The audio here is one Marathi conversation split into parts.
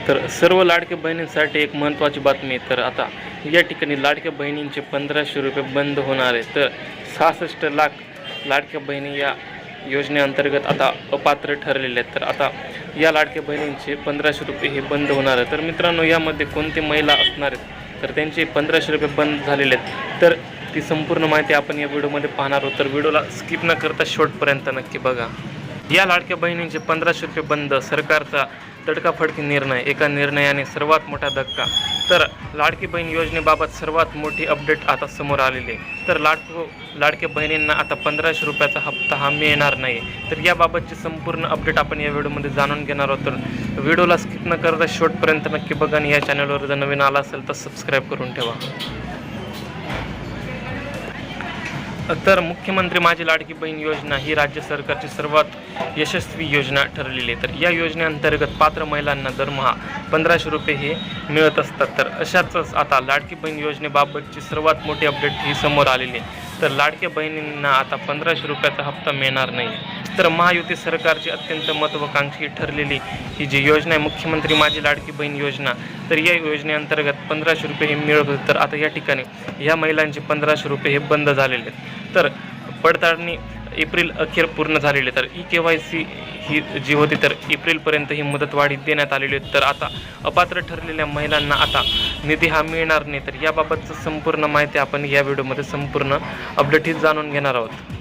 तर सर्व लाडक्या बहिणींसाठी एक महत्त्वाची बातमी आहे। तर आता या ठिकाणी लाडक्या बहिणींचे 1500 रुपये बंद होणार आहे। तर 66 लाख लाडक्या बहिणी या योजनेअंतर्गत आता अपात्र ठरलेले आहेत। तर आता या लाडक्या बहिणींचे 1500 रुपये हे बंद होणार आहे। तर मित्रांनो, यामध्ये कोणती महिला असणार आहेत तर त्यांचे 1500 रुपये बंद झालेले आहेत। तर ती संपूर्ण माहिती आपण या व्हिडिओमध्ये पाहणार आहोत। तर व्हिडिओला स्किप न करता शेवटपर्यंत नक्की बघा। या लाडक्या बहिणींचे 1500 रुपये बंद, सरकारचा तडकाफडकी निर्णय, एका निर्णयाने सर्वात मोठा धक्का। तर लाडकी बहीण योजनेबाबत सर्वात मोठी अपडेट आता समोर आलेली आहे। तर लाडक्या बहिणींना आता 1500 रुपयाचा हप्ता हा मिळणार नाही। तर याबाबतची संपूर्ण अपडेट आपण या व्हिडिओमध्ये जाणून घेणार आहोत। तर व्हिडिओला स्किप न करता शेवटपर्यंत नक्की बघा आणि या चॅनलवर जर नवीन आला असेल तर सबस्क्राईब करून ठेवा। तर मुख्यमंत्री माझी लाडकी बहीण योजना ही राज्य सरकारची सर्वात यशस्वी योजना ठरलेली आहे। तर या योजनेअंतर्गत पात्र महिलांना दरमहा 1500 रुपये हे मिळत असतात। तर अशातच आता लाडकी बहीण योजनेबाबतची सर्वात मोठी अपडेट ही समोर आलेली आहे। तर लाडक्या बहिणींना आता 1500 रुपयाचा हप्ता मिळणार नाही। तर महायुती सरकारची अत्यंत महत्त्वाकांक्षी ठरलेली ही जी योजना आहे, मुख्यमंत्री माझी लाडकी बहीण योजना, तर या योजनेअंतर्गत 1500 रुपये हे मिळत होते। तर आता या ठिकाणी ह्या महिलांचे 1500 रुपये हे बंद झालेले आहेत। तर पडताळणी एप्रिल अखेर पूर्ण झालेली। तर KYC ही जी होती तर एप्रिलपर्यंत ही मुदतवाढी देण्यात आलेली होती। तर आता अपात्र ठरलेल्या महिलांना आता निधी हा मिळणार नाही। तर याबाबतचं संपूर्ण माहिती आपण या व्हिडिओमध्ये संपूर्ण अपडेट जाणून घेणार आहोत।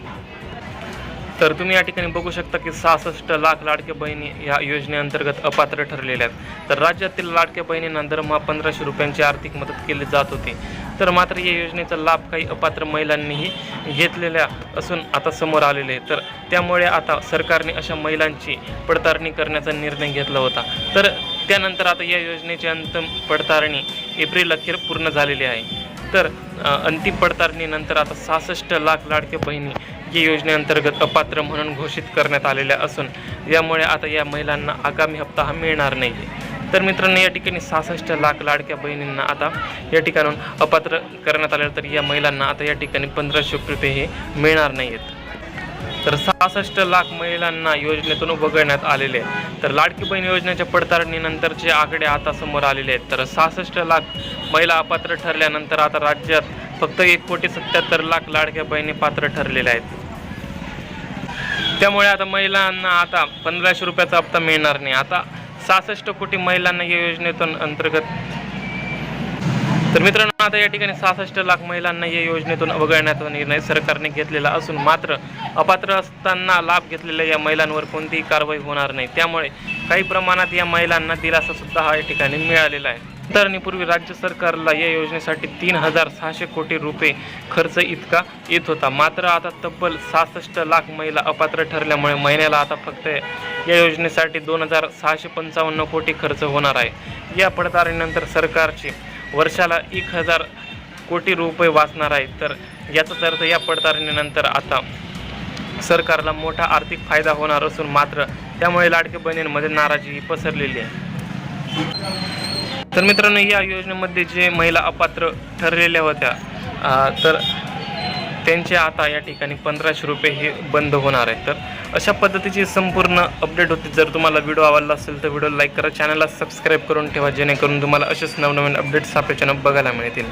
तर तुम्ही या ठिकाणी बघू शकता की 66 लाख लाडक्या बहिणी या योजनेअंतर्गत अपात्र ठरलेल्या आहेत। तर राज्यातील लाडक्या बहिणींना दरमहा 1500 रुपयांची आर्थिक मदत केली जात होती। तर मात्र या योजनेचा लाभ काही अपात्र महिलांनीही घेतलेल्या असून आता समोर आलेले आहे। तर त्यामुळे आता सरकारने अशा महिलांची पडताळणी करण्याचा निर्णय घेतला होता। तर त्यानंतर आता या योजनेची अंतिम पडताळणी एप्रिल अखेर पूर्ण झालेली आहे। तर अंतिम पडताळणीनंतर आता 66 लाख लाडक्या बहिणी या योजनेअंतर्गत अपात्र म्हणून घोषित करण्यात आलेल्या असून यामुळे आता या महिलांना आगामी हप्ता हा मिळणार नाही। तर मित्रांनो, या ठिकाणी 66 लाख लाडक्या बहिणींना आता या ठिकाणून अपात्र करण्यात आले। तर या महिलांना आता या ठिकाणी 1500 रुपये हे मिळणार नाही आहेत। तर 66 लाख महिलांना योजनेतून वगळण्यात आलेले आहे। तर लाडकी बहीण योजनेच्या पडताळणीनंतरचे आकडे आता समोर आलेले आहेत। तर 66 लाख महिला अपात्र ठरल्यानंतर आता राज्यात फक्त 1,77,00,000 लाडक्या बहिणी पात्र ठरलेल्या आहेत। त्यामुळे आता महिलांना आता 1500 रुपयाचा हप्ता मिळणार नाही। आता 66 कोटी महिलांना या योजनेतून अंतर्गत, तर मित्रांनो, आता या ठिकाणी 66 लाख महिलांना या योजनेतून वगळण्याचा निर्णय सरकारने घेतलेला असून मात्र अपात्र असताना लाभ घेतलेल्या या महिलांवर कोणतीही कारवाई होणार नाही। त्यामुळे काही प्रमाणात या महिलांना दिलासा सुद्धा हा या ठिकाणी मिळालेला आहे। पूर्वी राज्य सरकारला या योजनेसाठी 3600 कोटी रुपये खर्च इतका येत होता। मात्र आता तब्बल 66 लाख महिला अपात्र ठरल्यामुळे महिन्याला आता फक्त या योजनेसाठी 2655 कोटी खर्च होणार आहे। या पडताळणीनंतर सरकारची वर्षाला 1000 कोटी रुपये वाचणार आहेत। तर याचाच अर्थ या पडताळणीनंतर आता सरकारला मोठा आर्थिक फायदा होणार असून मात्र त्यामुळे लाडक्या बहिणींमध्ये नाराजी पसरलेली आहे। तर मित्रांनो, या योजनेमध्ये जे महिला अपात्र ठरलेल्या होत्या तर त्यांचे आता या ठिकाणी 1500 रुपये हे बंद होणार आहे। तर अशा पद्धतीची संपूर्ण अपडेट होती। जर तुम्हाला व्हिडिओ आवडला असेल तर व्हिडिओ लाईक करा, चॅनलला सबस्क्राईब करून ठेवा, जेणेकरून तुम्हाला असेच नवनवीन अपडेट्स आपल्या चॅनल बघायला मिळतील।